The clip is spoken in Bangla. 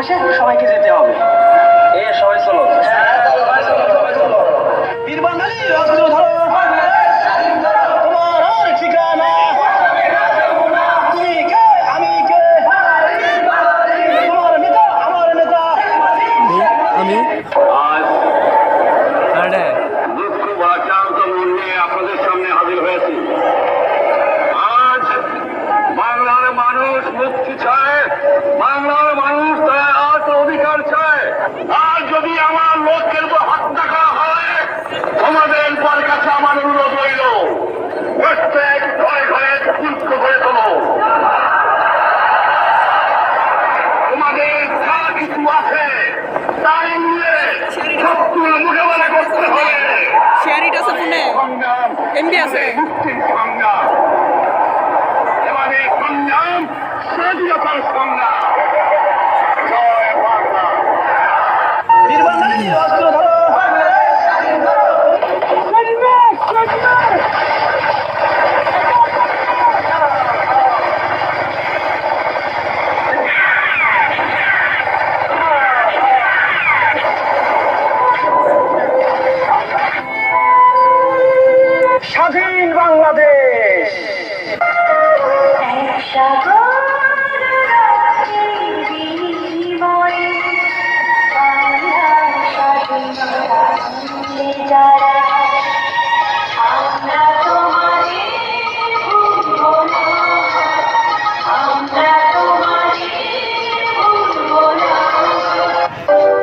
শেষে সবাইকে যেতে হবে। সবাই চলো। বীর বাঙালি অস্ত্র ধরো, তোমার আর ঠিকানা, তুমি কে আমি কে, তোমার নেতা আমার নেতা আমি দুঃখ ভাষান্ত মন নিয়ে আপনাদের সামনে হাজির হয়েছি। আজ বাংলার মানুষ মুক্তি চায়, বাংলার মানুষ তার আজ অধিকার চায়। আর যদি আমার লোকদের উপর হত্যা করা হয়, তোমাদের পর কাছে আমার অনুরোধ রইল, প্রত্যেক ঘরে ঘরে যুদ্ধ করে তোলো। তোমাদের যা কিছু আছে তাই নিয়ে শত্রুর মোকাবেলা করতে হবে। শেয়ারিট আছে ফোনে সংগ্রাম এমবি আছে মুক্তির সংগ্রাম, এবারে সংগ্রাম স্বাধীনতার সংগ্রাম।